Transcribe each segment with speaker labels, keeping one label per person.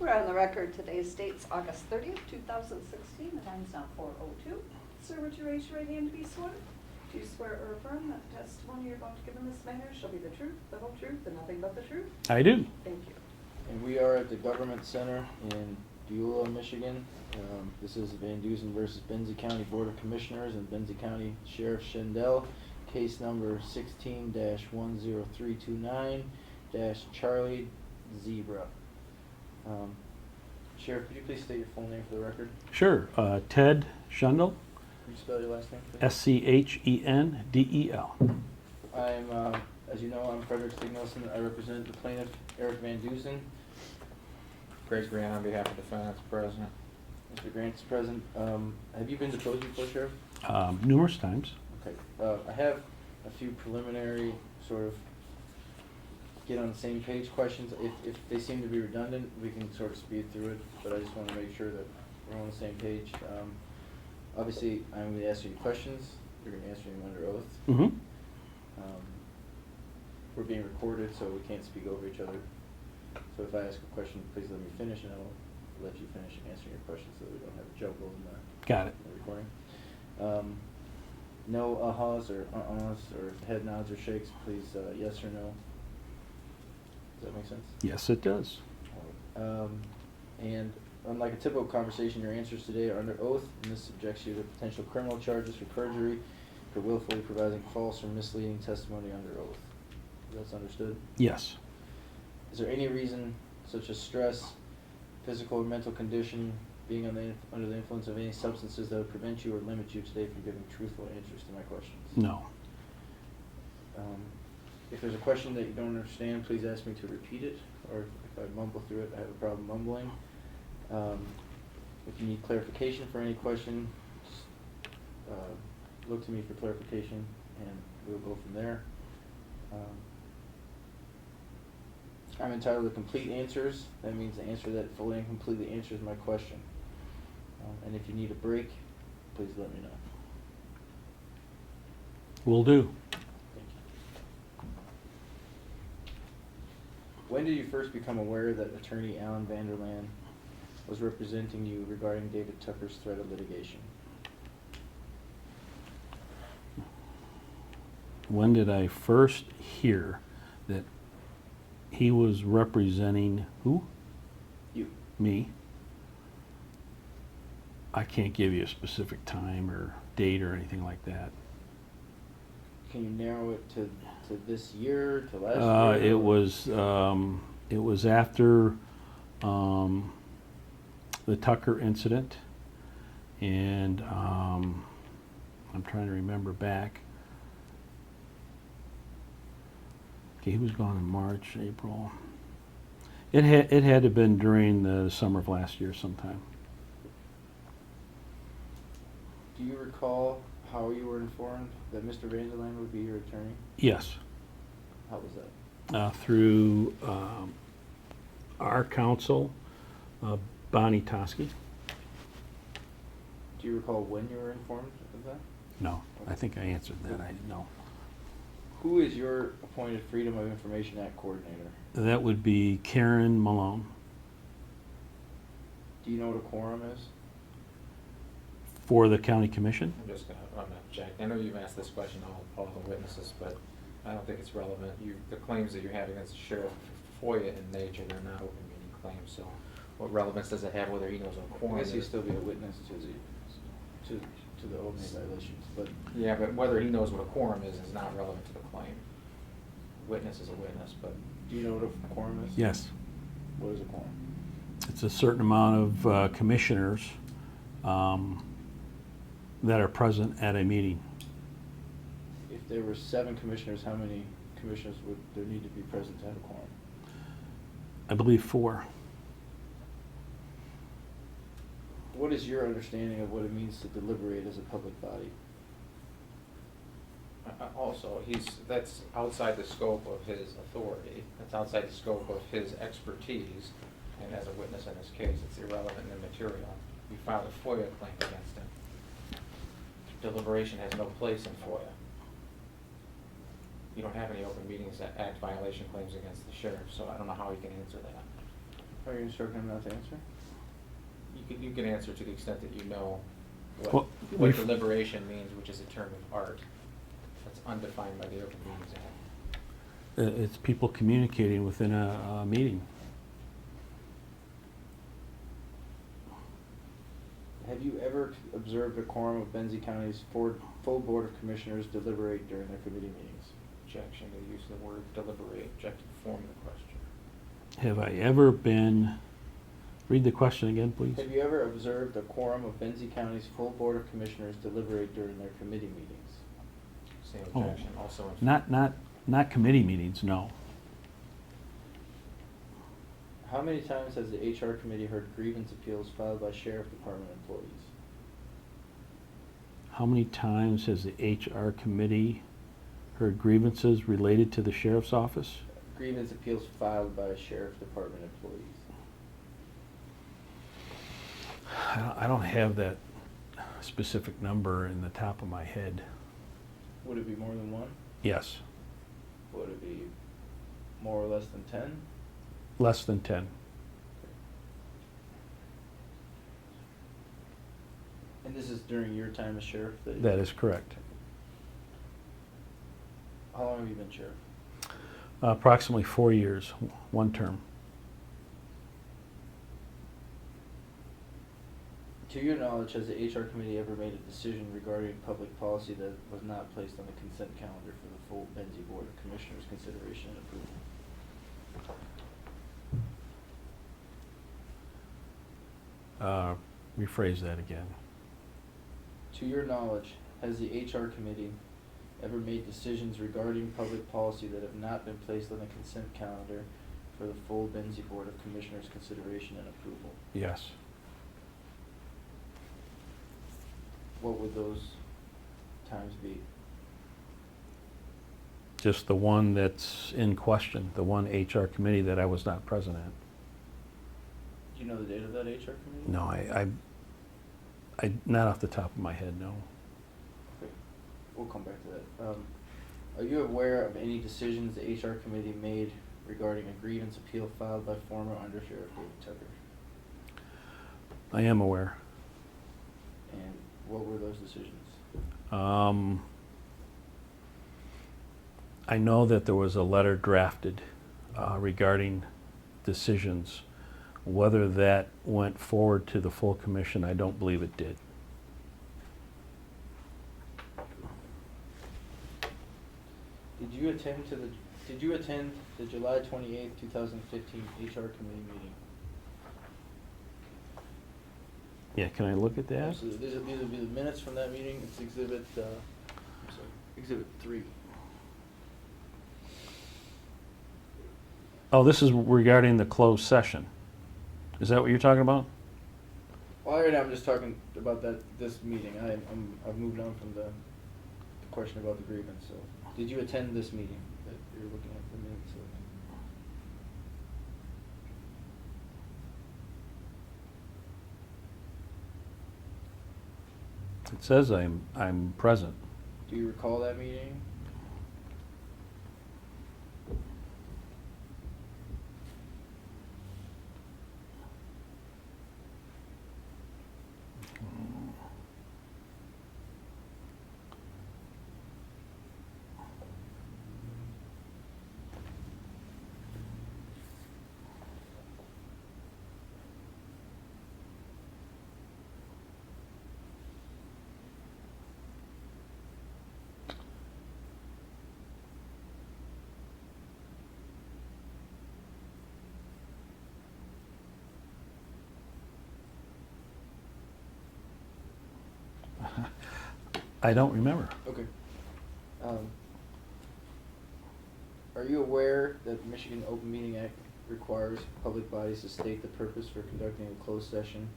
Speaker 1: We're on the record. Today's date's August 30th, 2016. The time's now 4:02. Sir, would you raise your right hand to be sworn? Do you swear or affirm that the testimony you're about to give in this matter shall be the truth, the whole truth, and nothing but the truth?
Speaker 2: I do.
Speaker 1: Thank you.
Speaker 3: And we are at the Government Center in Beulah, Michigan. This is VanDussen versus Benzie County Board of Commissioners and Benzie County Sheriff Schendel. Case number 16-10329-Charlie Zebra. Sheriff, could you please state your full name for the record?
Speaker 2: Sure. Ted Schendel,
Speaker 3: Can you spell your last name, please?
Speaker 2: Schendel.
Speaker 3: I'm, as you know, I'm Frederick Stigmelson. I represent the plaintiff, Eric VanDussen.
Speaker 4: Grace Grant on behalf of the defendant's president.
Speaker 3: Mr. Grant is present. Have you been deposed before, Sheriff?
Speaker 2: Numerous times.
Speaker 3: Okay. I have a few preliminary sort of get on the same page questions. If they seem to be redundant, we can sort of speed through it, but I just want to make sure that we're on the same page. Obviously, I'm going to ask you questions. You're going to answer them under oath.
Speaker 2: Mm-hmm.
Speaker 3: We're being recorded, so we can't speak over each other. So if I ask a question, please let me finish, and I'll let you finish answering your question so that we don't have a jumble in the,
Speaker 2: Got it.
Speaker 3: in the recording. No ahas or uh-uhs or head nods or shakes, please yes or no. Does that make sense?
Speaker 2: Yes, it does.
Speaker 3: And unlike a typical conversation, your answers today are under oath, and this subjects you to potential criminal charges for perjury for willfully providing false or misleading testimony under oath. That's understood?
Speaker 2: Yes.
Speaker 3: Is there any reason, such as stress, physical or mental condition, being under the influence of any substances that would prevent you or limit you today from giving truthful answers to my questions?
Speaker 2: No.
Speaker 3: If there's a question that you don't understand, please ask me to repeat it, or if I mumble through it, I have a problem mumbling. If you need clarification for any question, just, look to me for clarification, and we'll go from there. I'm entitled to complete answers. That means the answer that fully and completely answers my question. And if you need a break, please let me know.
Speaker 2: Will do.
Speaker 3: Thank you. When did you first become aware that attorney Alan Vanderland was representing you regarding David Tucker's threat of litigation?
Speaker 2: When did I first hear that he was representing who?
Speaker 3: You.
Speaker 2: Me. I can't give you a specific time or date or anything like that.
Speaker 3: Can you narrow it to this year, to last year?
Speaker 2: It was after the Tucker incident, and I'm trying to remember back. Okay, he was gone in March, April. It had to have been during the summer of last year sometime.
Speaker 3: Do you recall how you were informed that Mr. Vanderland would be your attorney?
Speaker 2: Yes.
Speaker 3: How was that?
Speaker 2: Through our counsel, Bonnie Toski.
Speaker 3: Do you recall when you were informed of that?
Speaker 2: No, I think I answered that. I didn't know.
Speaker 3: Who is your appointed Freedom of Information Act coordinator?
Speaker 2: That would be Karen Malone.
Speaker 3: Do you know what a quorum is?
Speaker 2: For the county commission?
Speaker 4: I'm just going to object. I know you've asked this question all the witnesses, but I don't think it's relevant. The claims that you have against the sheriff, FOIA in nature, they're not open meeting claims. So what relevance does it have whether he knows what a quorum
Speaker 3: I guess
Speaker 4: is?
Speaker 3: he'd still be a witness to the opening violations, but
Speaker 4: Yeah, but whether he knows what a quorum is not relevant to the claim. Witness is a witness, but
Speaker 3: do you know what a quorum is?
Speaker 2: Yes.
Speaker 3: What is a quorum?
Speaker 2: It's a certain amount of commissioners that are present at a meeting.
Speaker 3: If there were 7 commissioners, how many commissioners would there need to be present to have a quorum?
Speaker 2: I believe 4.
Speaker 3: What is your understanding of what it means to deliberate as a public body?
Speaker 4: also that's outside the scope of his authority. That's outside the scope of his expertise. And as a witness in this case, it's irrelevant and immaterial. We filed a FOIA claim against him. Deliberation has no place in FOIA. You don't have any open meetings that act violation claims against the sheriff, so I don't know how he can answer that.
Speaker 3: Are you instructing him not to answer?
Speaker 4: You can answer to the extent that you know
Speaker 2: Well,
Speaker 4: what
Speaker 2: we've-
Speaker 4: deliberation means, which is a term of art. That's undefined by the Open Meetings Act.
Speaker 2: It's people communicating within a meeting.
Speaker 3: Have you ever observed a quorum of Benzie County's full Board of Commissioners deliberate during their committee meetings?
Speaker 4: Objection to the use of the word deliberate. Object to the form of the question.
Speaker 2: Have I ever been, read the question again, please?
Speaker 3: Have you ever observed a quorum of Benzie County's full Board of Commissioners deliberate during their committee meetings?
Speaker 4: Same
Speaker 2: Oh.
Speaker 4: objection. Also in
Speaker 2: Not committee meetings, no.
Speaker 3: How many times has the HR committee heard grievance appeals filed by Sheriff Department employees?
Speaker 2: How many times has the HR committee heard grievances related to the sheriff's office?
Speaker 3: Grievance appeals filed by Sheriff Department employees.
Speaker 2: I don't have that specific number in the top of my head.
Speaker 3: Would it be more than one?
Speaker 2: Yes,
Speaker 3: Would it be more or less than 10?
Speaker 2: less than 10.
Speaker 3: And this is during your time as sheriff?
Speaker 2: That is correct.
Speaker 3: How long have you been sheriff?
Speaker 2: Approximately 4 years, one term.
Speaker 3: To your knowledge, has the HR committee ever made a decision regarding public policy that was not placed on the consent calendar for the full Benzie Board of Commissioners' consideration and approval?
Speaker 2: Rephrase that again.
Speaker 3: To your knowledge, has the HR committee ever made decisions regarding public policy that have not been placed on the consent calendar for the full Benzie Board of Commissioners' consideration and approval?
Speaker 2: Yes.
Speaker 3: What would those times be?
Speaker 2: Just the one that's in question, the one HR committee that I was not present at.
Speaker 3: Do you know the date of that HR committee?
Speaker 2: No, I not off the top of my head, no.
Speaker 3: Okay, we'll come back to that. Are you aware of any decisions the HR committee made regarding a grievance appeal filed by former Undersheriff David Tucker?
Speaker 2: I am aware.
Speaker 3: And what were those decisions?
Speaker 2: I know that there was a letter drafted regarding decisions. Whether that went forward to the full commission, I don't believe it did.
Speaker 3: Did you attend the July 28th, 2015 HR committee meeting?
Speaker 2: Yeah, can I look at that?
Speaker 3: Absolutely. These will be the minutes from that meeting. It's exhibit 3.
Speaker 2: Oh, this is regarding the closed session. Is that what you're talking about?
Speaker 3: Well, right now I'm just talking about this meeting. I've moved on from the question about the grievance. So, did you attend this meeting that you're looking at the minutes of?
Speaker 2: It says I'm present.
Speaker 3: Do you recall that meeting?
Speaker 2: I don't remember.
Speaker 3: Okay. Are you aware that the Michigan Open Meeting Act requires public bodies to state the purpose for conducting a closed session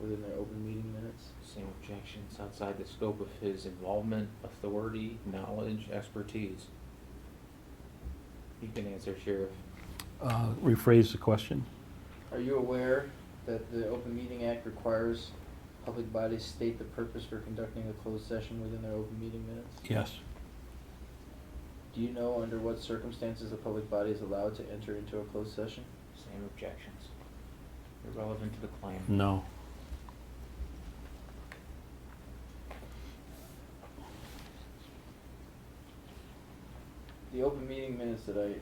Speaker 3: within their open meeting minutes?
Speaker 4: Same objections. Outside the scope of his involvement, authority, knowledge, expertise. You can answer, Sheriff.
Speaker 2: Rephrase the question.
Speaker 3: Are you aware that the Open Meeting Act requires public bodies state the purpose for conducting a closed session within their open meeting minutes?
Speaker 2: Yes.
Speaker 3: Do you know under what circumstances a public body is allowed to enter into a closed session?
Speaker 4: Same objections. Irrelevant to the claim.
Speaker 2: No.
Speaker 3: The open meeting minutes that I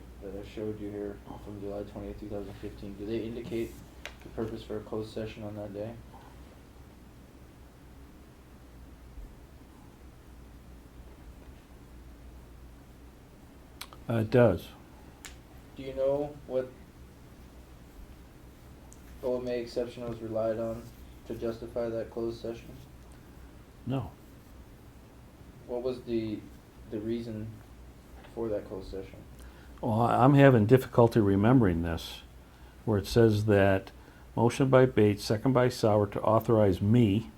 Speaker 3: showed you here from July 20th, 2015, do they indicate the purpose for a closed session on that day?
Speaker 2: It does.
Speaker 3: Do you know what OMA exception was relied on to justify that closed session?
Speaker 2: No.
Speaker 3: What was the reason for that closed session?
Speaker 2: Well, I'm having difficulty remembering this, where it says that motion by Bates, second by Sauer, to authorize me,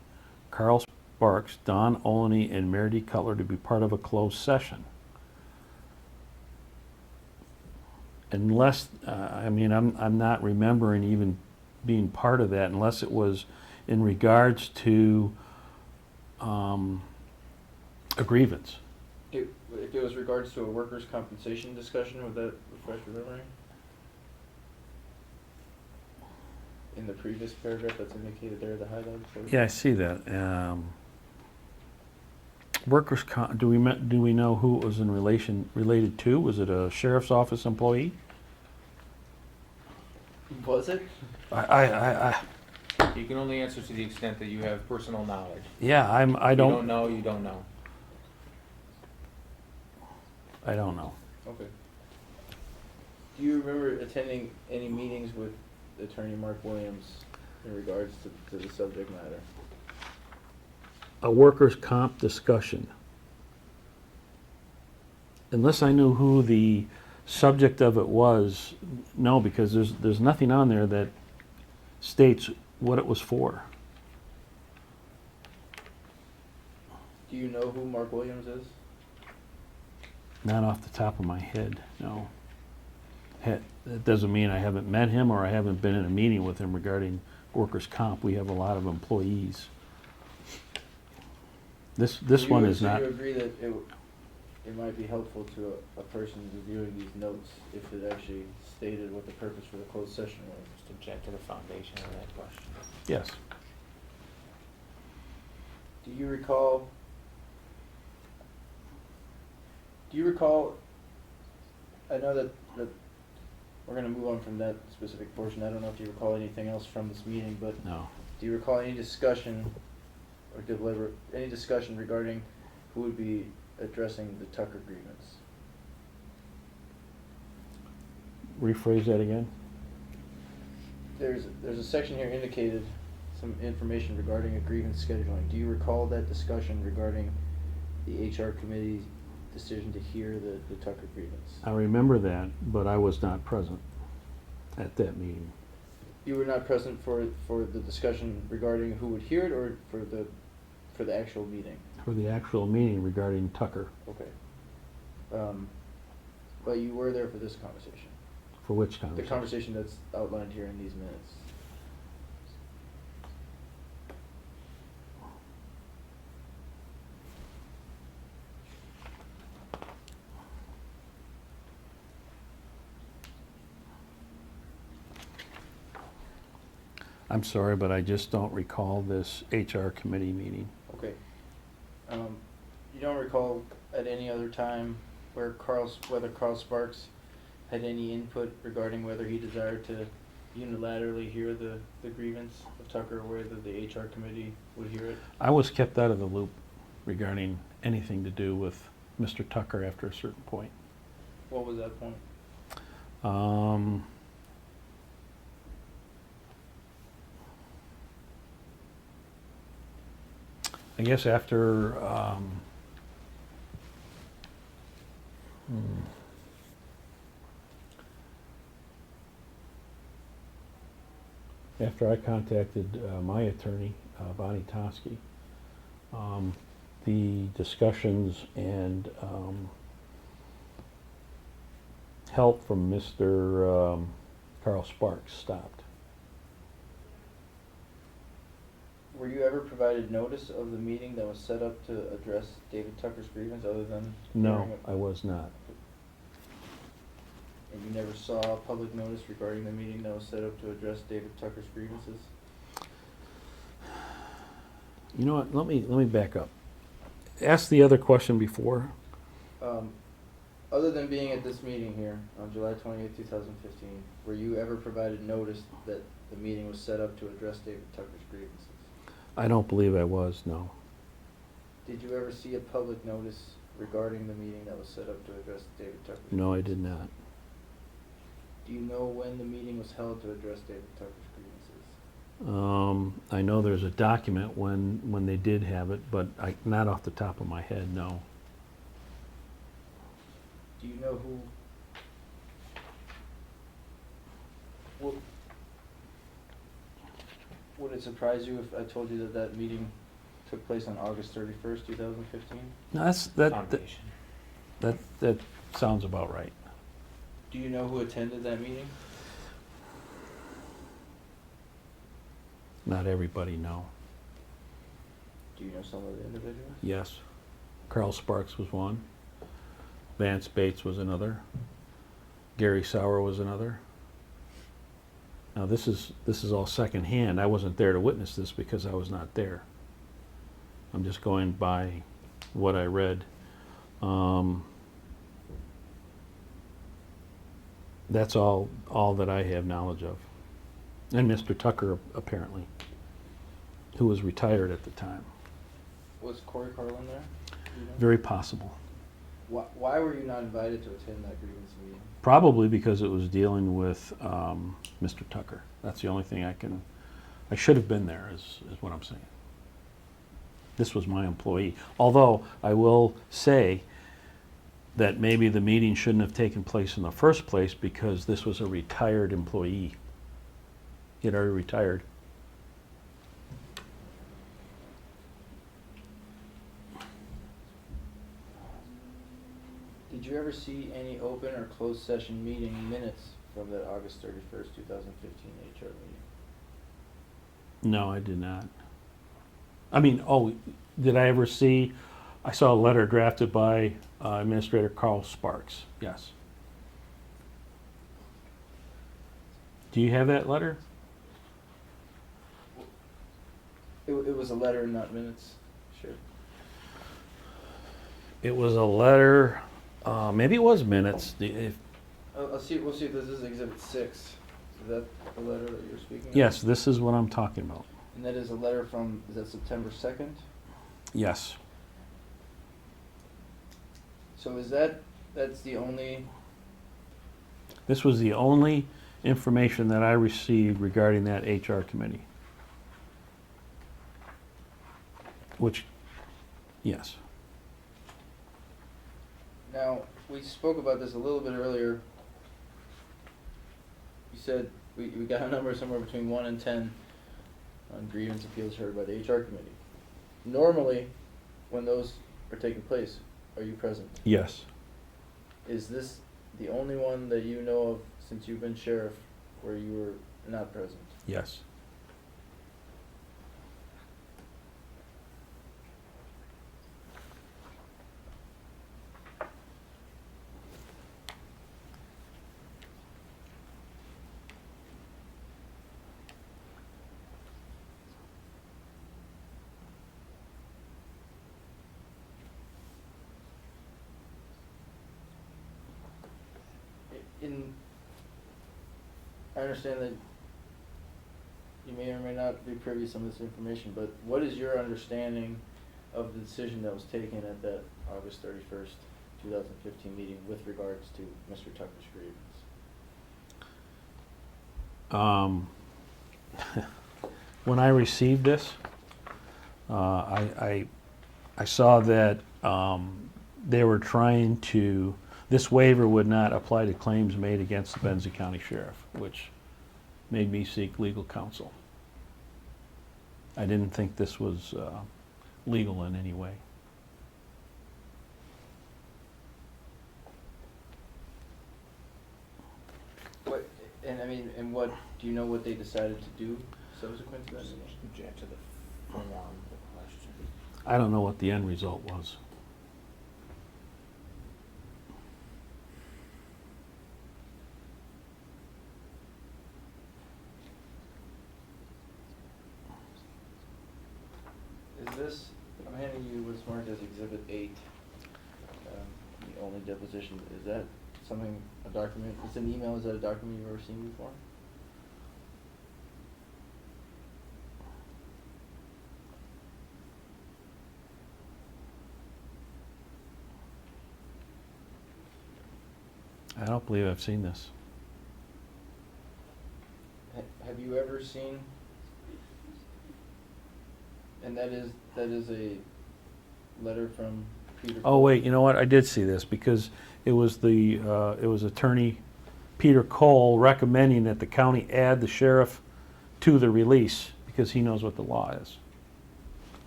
Speaker 2: Carl Sparks, Don Olney, and Mary D. Cutler to be part of a closed session. Unless, I'm not remembering even being part of that, unless it was in regards to a grievance.
Speaker 3: If it was regards to a workers' compensation discussion, would that refresh your memory? In the previous paragraph that's indicated there, the highlighted portion?
Speaker 2: Yeah, I see that. Workers' do we know who it was related to? Was it a sheriff's office employee?
Speaker 3: Was it?
Speaker 4: You can only answer to the extent that you have personal knowledge.
Speaker 2: Yeah, I
Speaker 4: You
Speaker 2: don't.
Speaker 4: don't know, you don't know.
Speaker 2: I don't know.
Speaker 3: Okay. Do you remember attending any meetings with Attorney Mark Williams in regards to the subject matter?
Speaker 2: A workers' comp discussion. Unless I knew who the subject of it was, no, because there's nothing on there that states what it was for.
Speaker 3: Do you know who Mark Williams is?
Speaker 2: Not off the top of my head, no. That doesn't mean I haven't met him or I haven't been in a meeting with him regarding workers' comp. We have a lot of employees. This one is not.
Speaker 3: Do you agree that it might be helpful to a person reviewing these notes if it actually stated what the purpose for the closed session was?
Speaker 4: Just object to the foundation of that question.
Speaker 2: Yes.
Speaker 3: Do you recall, I know that we're going to move on from that specific portion. I don't know if you recall anything else from this meeting, but
Speaker 2: No.
Speaker 3: do you recall any discussion or any discussion regarding who would be addressing the Tucker grievance?
Speaker 2: Rephrase that again.
Speaker 3: There's a section here indicated some information regarding a grievance scheduling. Do you recall that discussion regarding the HR committee's decision to hear the Tucker grievance?
Speaker 2: I remember that, but I was not present at that meeting.
Speaker 3: You were not present for the discussion regarding who would hear it, or for the actual meeting?
Speaker 2: For the actual meeting regarding Tucker.
Speaker 3: Okay. But you were there for this conversation?
Speaker 2: For which
Speaker 3: The
Speaker 2: conversation?
Speaker 3: conversation that's outlined here in these minutes.
Speaker 2: I'm sorry, but I just don't recall this HR committee meeting.
Speaker 3: Okay. You don't recall at any other time whether Carl Sparks had any input regarding whether he desired to unilaterally hear the grievance of Tucker, or whether the HR committee would hear it?
Speaker 2: I was kept out of the loop regarding anything to do with Mr. Tucker after a certain point.
Speaker 3: What was that point?
Speaker 2: I guess after after I contacted my attorney, Bonnie Tosky, the discussions and help from Mr. Carl Sparks stopped.
Speaker 3: Were you ever provided notice of the meeting that was set up to address David Tucker's grievance, other than
Speaker 2: No,
Speaker 3: hearing it?
Speaker 2: I was not.
Speaker 3: and you never saw a public notice regarding the meeting that was set up to address David Tucker's grievances?
Speaker 2: You know what, let me back up. Ask the other question before.
Speaker 3: Other than being at this meeting here on July 28th, 2015, were you ever provided notice that the meeting was set up to address David Tucker's grievances?
Speaker 2: I don't believe I was, no.
Speaker 3: Did you ever see a public notice regarding the meeting that was set up to address David Tucker's
Speaker 2: No, I
Speaker 3: grievances?
Speaker 2: did not.
Speaker 3: Do you know when the meeting was held to address David Tucker's grievances?
Speaker 2: I know there's a document when they did have it, but not off the top of my head, no.
Speaker 3: Do you know who? Would it surprise you if I told you that that meeting took place on August 31st, 2015?
Speaker 2: No,
Speaker 4: Foundation.
Speaker 2: that sounds about right.
Speaker 3: Do you know who attended that meeting?
Speaker 2: Not everybody, no.
Speaker 3: Do you know some of the individuals?
Speaker 2: Yes. Carl Sparks was one. Vance Bates was another. Gary Sauer was another. Now this is all secondhand. I wasn't there to witness this because I was not there. I'm just going by what I read. That's all that I have knowledge of. And Mr. Tucker, apparently, who was retired at the time.
Speaker 3: Was Corey Carlin there? Do you know?
Speaker 2: Very possible.
Speaker 3: Why were you not invited to attend that grievance meeting?
Speaker 2: Probably because it was dealing with Mr. Tucker. That's the only thing I should have been there, is what I'm saying. This was my employee. Although I will say that maybe the meeting shouldn't have taken place in the first place because this was a retired employee. He had already retired.
Speaker 3: Did you ever see any open or closed session meeting minutes from that August 31st, 2015 HR meeting?
Speaker 2: No, I did not. I mean, did I ever see? I saw a letter drafted by Administrator Carl Sparks. Yes. Do you have that letter?
Speaker 3: It was a letter, not minutes. Sure.
Speaker 2: It was a letter. Maybe it was minutes.
Speaker 3: We'll see if this is Exhibit 6. Is that the letter that you're speaking of?
Speaker 2: Yes, this is what I'm talking about.
Speaker 3: And that is a letter from, is that September 2nd?
Speaker 2: Yes.
Speaker 3: So that's the only,
Speaker 2: This was the only information that I received regarding that HR committee. Which, yes.
Speaker 3: now, we spoke about this a little bit earlier. You said we got a number somewhere between 1 and 10 on grievance appeals heard by the HR committee. Normally, when those are taking place, are you present?
Speaker 2: Yes.
Speaker 3: Is this the only one that you know of since you've been sheriff where you were not present?
Speaker 2: Yes.
Speaker 3: I understand that you may or may not be privy to some of this information, but what is your understanding of the decision that was taken at that August 31st, 2015 meeting with regards to Mr. Tucker's grievance?
Speaker 2: When I received this, I saw that they were trying to, this waiver would not apply to claims made against the Benzie County Sheriff, which made me seek legal counsel. I didn't think this was legal in any way.
Speaker 3: What do you know what they decided to do subsequent to that meeting?
Speaker 4: Object to the form of the question.
Speaker 2: I don't know what the end result was.
Speaker 3: this, I'm handing you what's marked as Exhibit 8, the only deposition. Is that something, a document, it's an email, is that a document you've ever seen before?
Speaker 2: I don't believe I've seen this.
Speaker 3: Have you ever seen, and that is a letter from Peter.
Speaker 2: Oh, wait, you know what? I did see this because it was it was Attorney Peter Cole recommending that the county add the sheriff to the release because he knows what the law is.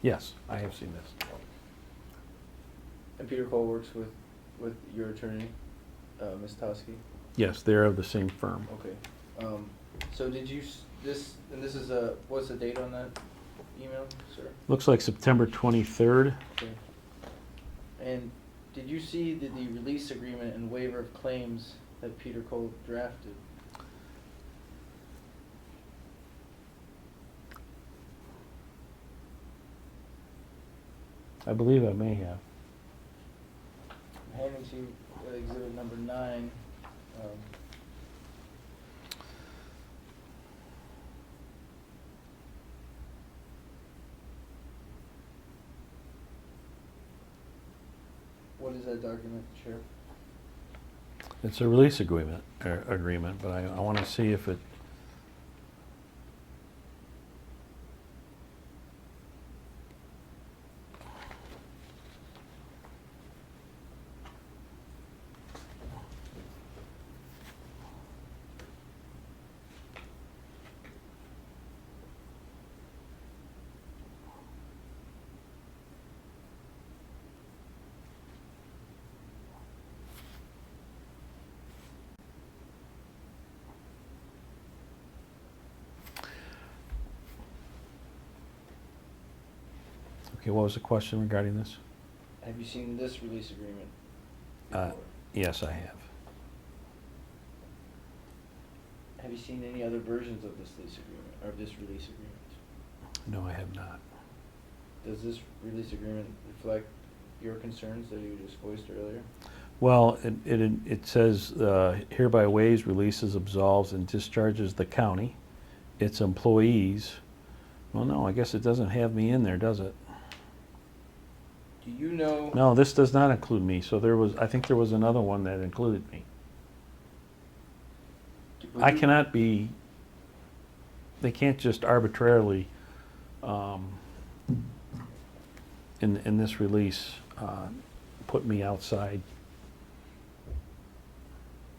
Speaker 2: Yes, I have seen this.
Speaker 3: And Peter Cole works with your attorney, Ms. Toski?
Speaker 2: Yes, they're of the same firm.
Speaker 3: Okay. So did you, this is what's the date on that email, sir?
Speaker 2: Looks like September 23rd.
Speaker 3: Okay. And did you see the release agreement and waiver of claims that Peter Cole drafted?
Speaker 2: I believe I may have.
Speaker 3: I'm handing to you exhibit number 9. What is that document, Sheriff?
Speaker 2: It's a release agreement, but I want to see if it. Okay, what was the question regarding this?
Speaker 3: Have you seen this release agreement
Speaker 2: Uh,
Speaker 3: before?
Speaker 2: Yes, I have.
Speaker 3: Have you seen any other versions of this lease agreement, or this release agreement?
Speaker 2: No, I have not.
Speaker 3: Does this release agreement reflect your concerns that you just voiced earlier?
Speaker 2: Well, it says hereby waives, releases, absolves, and discharges the county, its employees. Well, no, I guess it doesn't have me in there, does it?
Speaker 3: Do you know?
Speaker 2: No, this does not include me. So I think there was another one that included me.
Speaker 3: would
Speaker 2: I
Speaker 3: you-
Speaker 2: cannot be, they can't just arbitrarily, in this release, put me outside.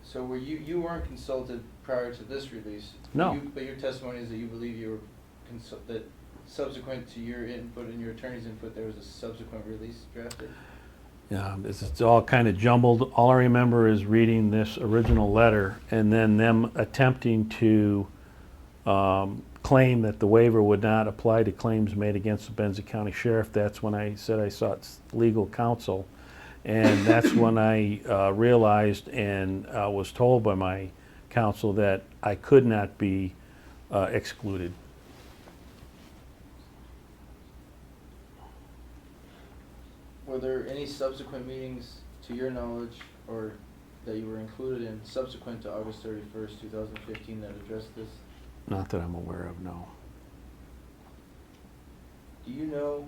Speaker 3: So were you weren't consulted prior to this release?
Speaker 2: No.
Speaker 3: But your testimony is that you believe you were that subsequent to your input and your attorney's input, there was a subsequent release drafted?
Speaker 2: Yeah, it's all kind of jumbled. All I remember is reading this original letter and then them attempting to claim that the waiver would not apply to claims made against the Benzie County Sheriff. That's when I said I sought legal counsel. And that's when I realized and was told by my counsel that I could not be excluded.
Speaker 3: Were there any subsequent meetings, to your knowledge, or that you were included in subsequent to August 31st, 2015 that addressed this?
Speaker 2: Not that I'm aware of, no.
Speaker 3: Do you know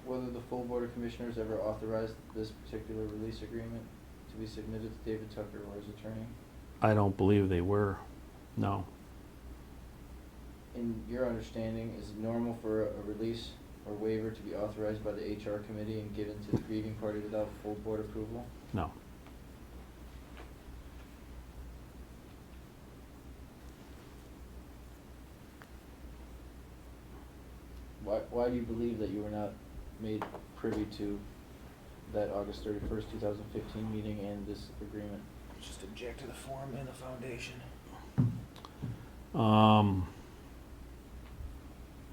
Speaker 3: whether the full Board of Commissioners ever authorized this particular release agreement to be submitted to David Tucker or his attorney?
Speaker 2: I don't believe they were, no.
Speaker 3: In your understanding, is it normal for a release or waiver to be authorized by the HR committee and given to the grieving party without full board approval?
Speaker 2: No.
Speaker 3: Why do you believe that you were not made privy to that August 31st, 2015 meeting and this agreement?
Speaker 5: Just object to the form and the foundation.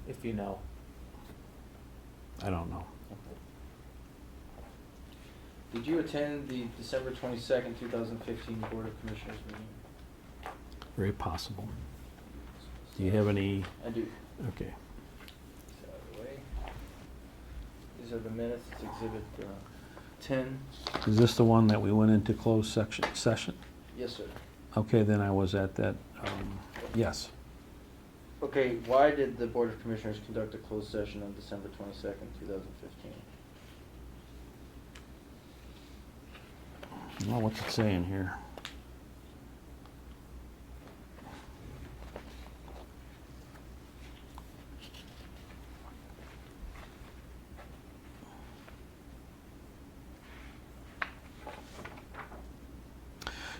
Speaker 5: If you know.
Speaker 2: I don't know.
Speaker 3: Did you attend the December 22nd, 2015 Board of Commissioners meeting?
Speaker 2: Very possible. Do you have any?
Speaker 3: I do.
Speaker 2: Okay.
Speaker 3: Get out of the way. These are the minutes, it's exhibit 10.
Speaker 2: Is this the one that we went into closed session?
Speaker 3: Yes, sir.
Speaker 2: Okay, then I was at that, yes.
Speaker 3: Okay, why did the Board of Commissioners conduct a closed session on December 22nd, 2015?
Speaker 2: Well, what's it saying here?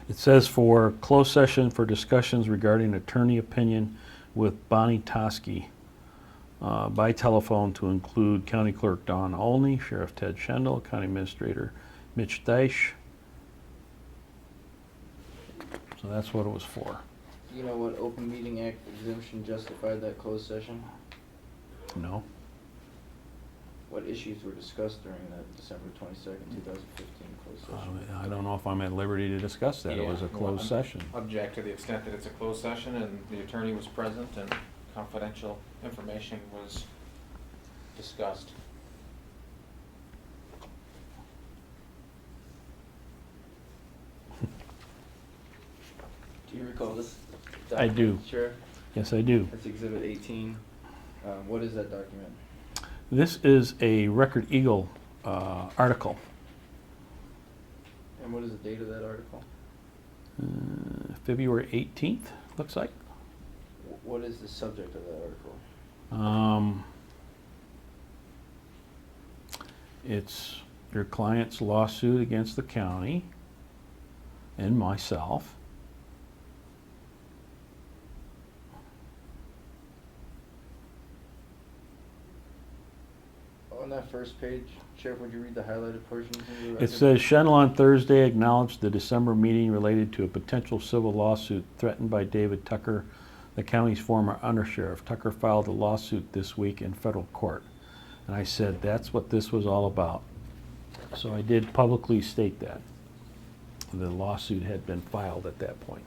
Speaker 2: It says for closed session for discussions regarding attorney opinion with Bonnie Toski by telephone to include County Clerk Don Olney, Sheriff Ted Schendel, County Administrator Mitch Deich. So that's what it was for.
Speaker 3: Do you know what Open Meeting Act exemption justified that closed session?
Speaker 2: No?
Speaker 3: What issues were discussed during that December 22nd, 2015 closed session?
Speaker 2: I don't know if I'm at liberty to discuss that. It was a
Speaker 4: Yeah, well,
Speaker 2: closed session.
Speaker 4: Object to the extent that it's a closed session and the attorney was present and confidential information was discussed.
Speaker 3: Do you recall this
Speaker 2: I
Speaker 3: document,
Speaker 2: do.
Speaker 3: Sheriff?
Speaker 2: Yes, I do.
Speaker 3: That's Exhibit 18. What is that document?
Speaker 2: This is a Record Eagle article.
Speaker 3: And what is the date of that article?
Speaker 2: February 18th, looks like.
Speaker 3: What is the subject of that article?
Speaker 2: It's your client's lawsuit against the county and myself.
Speaker 3: On that first page, Sheriff, would you read the highlighted portion? Into the
Speaker 2: It
Speaker 3: record?
Speaker 2: says Schendel on Thursday acknowledged the December meeting related to a potential civil lawsuit threatened by David Tucker, the county's former undersheriff. Tucker filed a lawsuit this week in federal court. And I said, that's what this was all about. So I did publicly state that. The lawsuit had been filed at that point.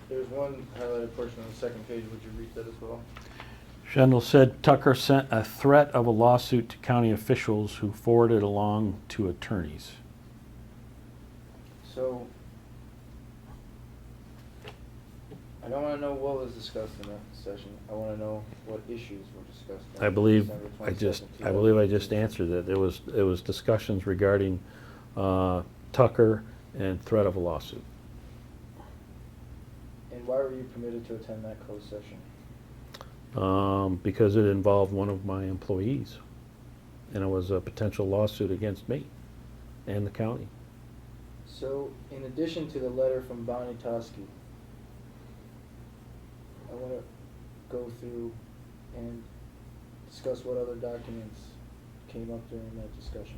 Speaker 3: There's one highlighted portion on the second page. Would you read that as well?
Speaker 2: Schendel said Tucker sent a threat of a lawsuit to county officials who forwarded along to attorneys.
Speaker 3: So, I don't want to know what was discussed in that session. I want to know what issues were discussed. on
Speaker 2: I believe
Speaker 3: December
Speaker 2: I
Speaker 3: 22nd,
Speaker 2: just answered it. It was discussions regarding Tucker and threat of a lawsuit.
Speaker 3: And why were you permitted to attend that closed session?
Speaker 2: Because it involved one of my employees, and it was a potential lawsuit against me and the county.
Speaker 3: So, in addition to the letter from Bonnie Toski, I want to go through and discuss what other documents came up during that discussion.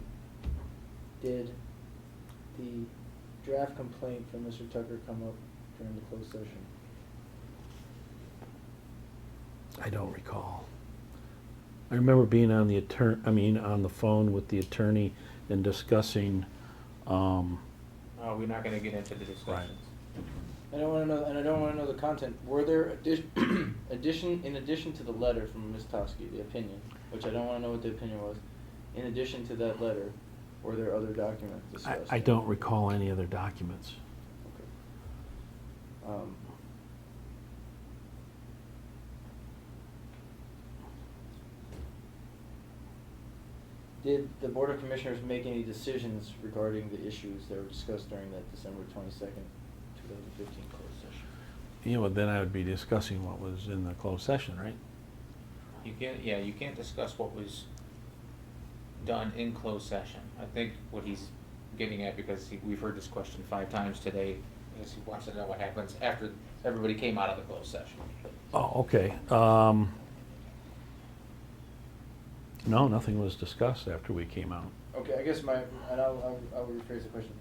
Speaker 3: Did the draft complaint from Mr. Tucker come up during the closed session?
Speaker 2: I don't recall. I remember being on the phone with the attorney and discussing.
Speaker 4: We're not gonna get into the discussions.
Speaker 3: I don't want to know, and I don't want to know the content. Were there in addition to the letter from Ms. Toski, the opinion, which I don't want to know what the opinion was, in addition to that letter, were there other documents discussed?
Speaker 2: I don't recall any other documents.
Speaker 3: Okay. Did the Board of Commissioners make any decisions regarding the issues that were discussed during that December 22nd, 2015 closed session?
Speaker 2: Yeah, well, then I would be discussing what was in the closed session, right?
Speaker 4: You can't discuss what was done in closed session. I think what he's getting at, because we've heard this question 5 times today, is he wants to know what happens after everybody came out of the closed session.
Speaker 2: Oh, okay. No, nothing was discussed after we came out.
Speaker 3: Okay, I guess and I'll rephrase the question.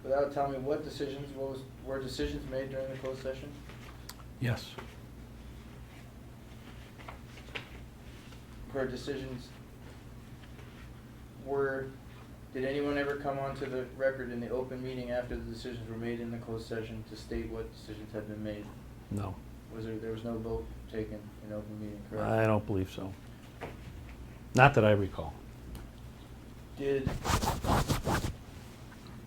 Speaker 3: Without telling me what decisions, were decisions made during the closed session?
Speaker 2: Yes.
Speaker 3: Were decisions, did anyone ever come onto the record in the open meeting after the decisions were made in the closed session to state what decisions had been made?
Speaker 2: No.
Speaker 3: There was no vote taken in open meeting, correct?
Speaker 2: I don't believe so. Not that I recall.
Speaker 3: Did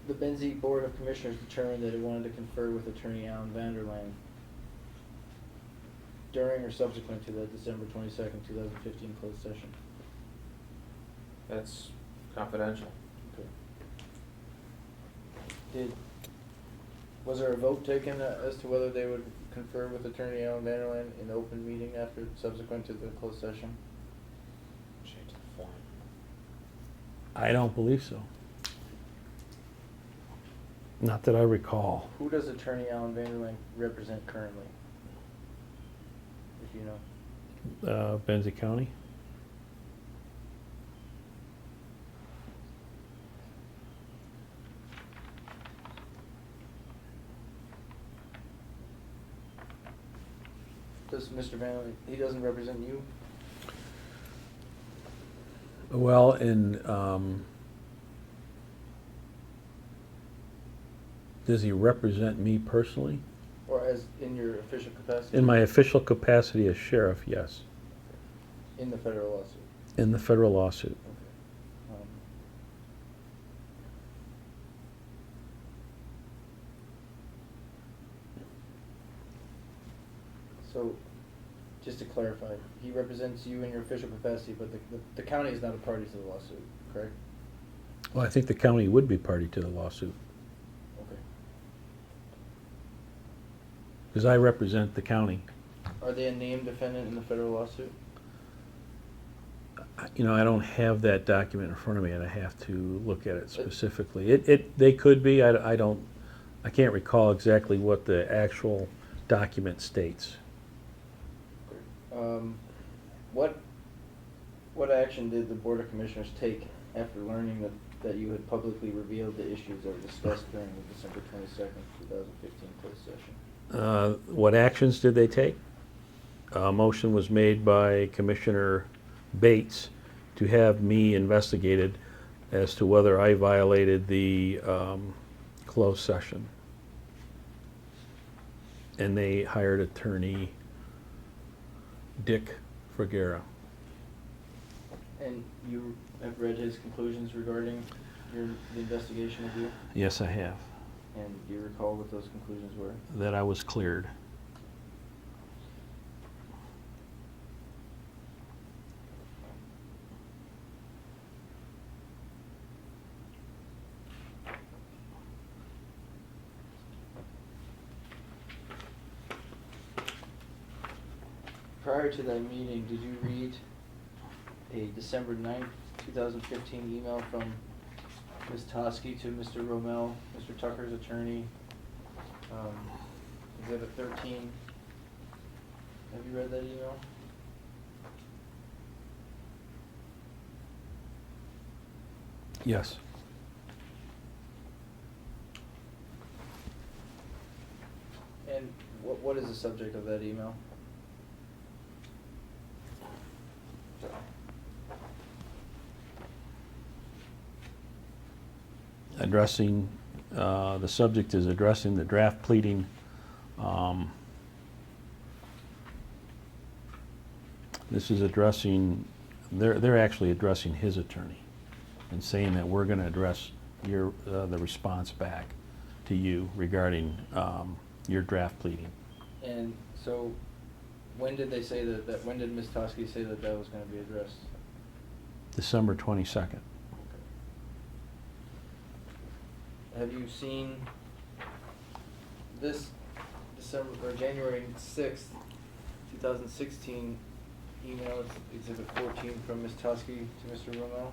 Speaker 3: the Benzie Board of Commissioners determine that it wanted to confer with Attorney Alan Vanderlaan during or subsequent to the December 22nd, 2015 closed session?
Speaker 4: That's confidential.
Speaker 3: Okay. Was there a vote taken as to whether they would confer with Attorney Alan Vanderlaan in open meeting after, subsequent to the closed session?
Speaker 4: Change the form.
Speaker 2: I don't believe so. Not that I recall.
Speaker 3: Who does Attorney Alan Vanderlaan represent currently? If you know.
Speaker 2: Benzie County?
Speaker 3: Does Mr. Vanderlaan, he doesn't represent you?
Speaker 2: Well, does he represent me personally?
Speaker 3: Or as in your official capacity?
Speaker 2: In my official capacity as sheriff, yes.
Speaker 3: In the federal lawsuit?
Speaker 2: In the federal lawsuit.
Speaker 3: Okay. So, just to clarify, he represents you in your official capacity, but the county is not a party to the lawsuit, correct?
Speaker 2: Well, I think the county would be party to the lawsuit,
Speaker 3: Okay.
Speaker 2: because I represent the county.
Speaker 3: Are they a named defendant in the federal lawsuit?
Speaker 2: You know, I don't have that document in front of me, and I have to look at it specifically. They could be, I can't recall exactly what the actual document states.
Speaker 3: What action did the Board of Commissioners take after learning that you had publicly revealed the issues that were discussed during the December 22nd, 2015 closed session?
Speaker 2: What actions did they take? A motion was made by Commissioner Bates to have me investigated as to whether I violated the closed session. And they hired attorney Dick Fragera.
Speaker 3: And you have read his conclusions regarding the investigation of you?
Speaker 2: Yes, I have.
Speaker 3: And do you recall what those conclusions were?
Speaker 2: That I was cleared.
Speaker 3: Prior to that meeting, did you read a December 9th, 2015 email from Ms. Toski to Mr. Romel, Mr. Tucker's attorney? Exhibit 13. Have you read that email?
Speaker 2: Yes.
Speaker 3: And what is the subject of that email?
Speaker 2: Addressing, the subject is addressing the draft pleading. This is addressing, they're actually addressing his attorney and saying that we're going to address the response back to you regarding your draft pleading.
Speaker 3: And so, when did they say that when did Ms. Toski say that was going to be addressed?
Speaker 2: December 22nd.
Speaker 3: Have you seen this December or January 6th, 2016 email, it's Exhibit 14 from Ms. Toski to Mr. Romel?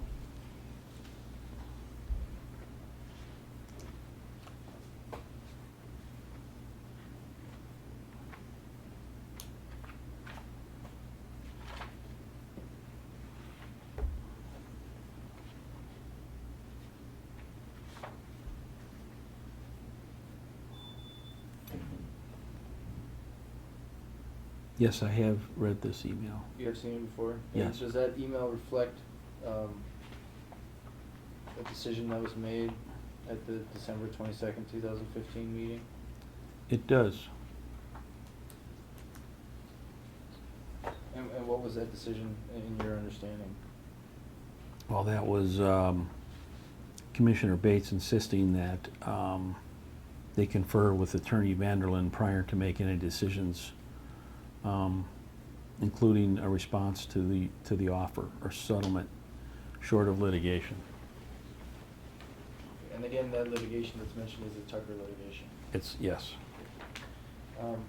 Speaker 2: Yes, I have read this email.
Speaker 3: You have seen it before?
Speaker 2: Yes.
Speaker 3: And does that email reflect a decision that was made at the December 22nd, 2015 meeting?
Speaker 2: It does.
Speaker 3: And what was that decision in your understanding?
Speaker 2: Well, that was Commissioner Bates insisting that they confer with Attorney VanDussen prior to making any decisions, including a response to the offer or settlement, short of litigation.
Speaker 3: And again, that litigation that's mentioned is the Tucker litigation.
Speaker 2: It's, yes.
Speaker 3: Um,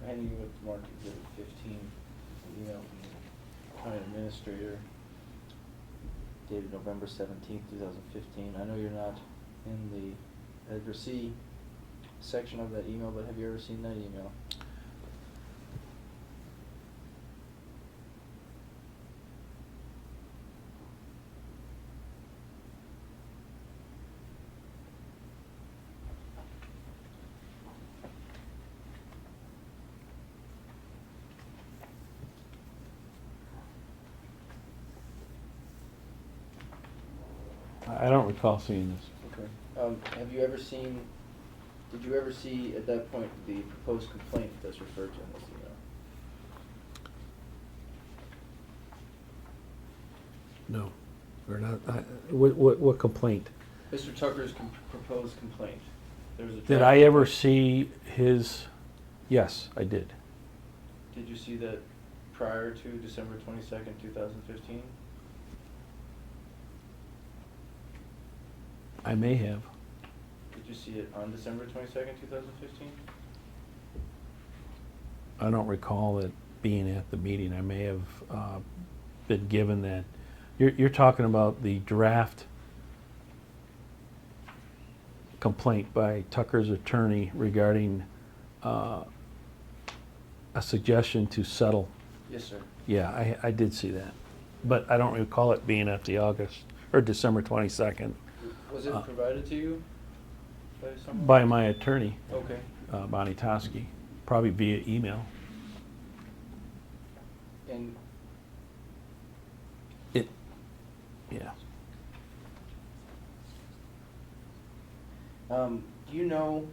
Speaker 3: Handing you what's marked Exhibit 15, an email from the county administrator dated November 17th, 2015. I know you're not in the Edgar C section of that email, but have you ever seen that email?
Speaker 2: I don't recall seeing this.
Speaker 3: Okay. Have you ever seen, did you ever see at that point the proposed complaint that's referred to in this email?
Speaker 2: No. Or not. What complaint?
Speaker 3: Mr. Tucker's proposed complaint. There was a
Speaker 2: Did
Speaker 3: draft
Speaker 2: I ever
Speaker 3: complaint.
Speaker 2: see his? Yes, I did.
Speaker 3: Did you see that prior to December 22nd, 2015?
Speaker 2: I may have.
Speaker 3: Did you see it on December 22nd, 2015?
Speaker 2: I don't recall it being at the meeting. I may have been given that. You're talking about the draft complaint by Tucker's attorney regarding a suggestion to settle.
Speaker 3: Yes, sir.
Speaker 2: Yeah, I did see that. But I don't recall it being at the August or December 22nd
Speaker 3: Was it provided to you by someone?
Speaker 2: by my attorney,
Speaker 3: Okay.
Speaker 2: Bonnie Toski, probably via email.
Speaker 3: And
Speaker 2: Yeah.
Speaker 3: do you know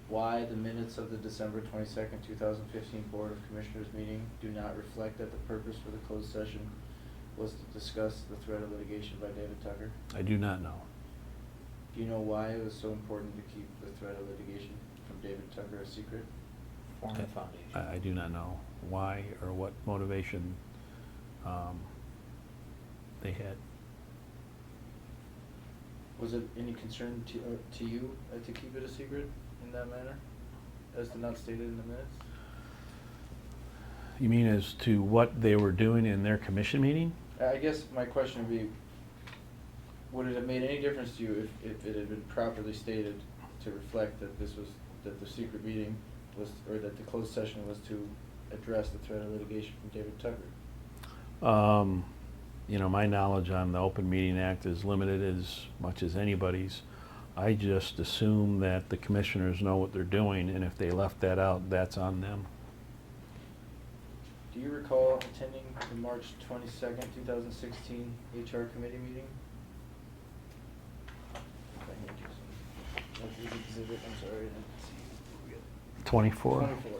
Speaker 3: why the minutes of the December 22nd, 2015 Board of Commissioners meeting do not reflect that the purpose for the closed session was to discuss the threat of litigation by David Tucker?
Speaker 2: I do not know.
Speaker 3: Do you know why it was so important to keep the threat of litigation from David Tucker a secret?
Speaker 5: Form the foundation.
Speaker 2: I do not know why or what motivation they had.
Speaker 3: Was it any concern to you to keep it a secret in that manner, as to not stated in the minutes?
Speaker 2: You mean as to what they were doing in their commission meeting?
Speaker 3: I guess my question would be, would it have made any difference to you if it had been properly stated to reflect that that the secret meeting was, or that the closed session was to address the threat of litigation from David Tucker?
Speaker 2: You know, my knowledge on the Open Meeting Act is limited as much as anybody's. I just assume that the commissioners know what they're doing, and if they left that out, that's on them.
Speaker 3: Do you recall attending the March 22nd, 2016 HR committee meeting? That's his exhibit, I'm sorry, I didn't see.
Speaker 2: 24.
Speaker 3: 24.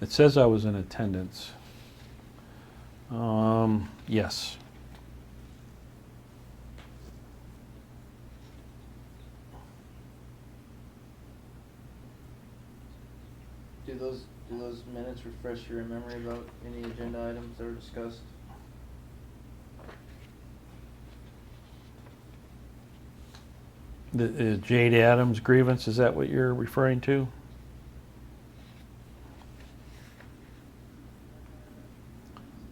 Speaker 2: It says I was in attendance. Yes.
Speaker 3: Do those minutes refresh your memory about any agenda items that were discussed?
Speaker 2: The Jade Adams grievance, is that what you're referring to?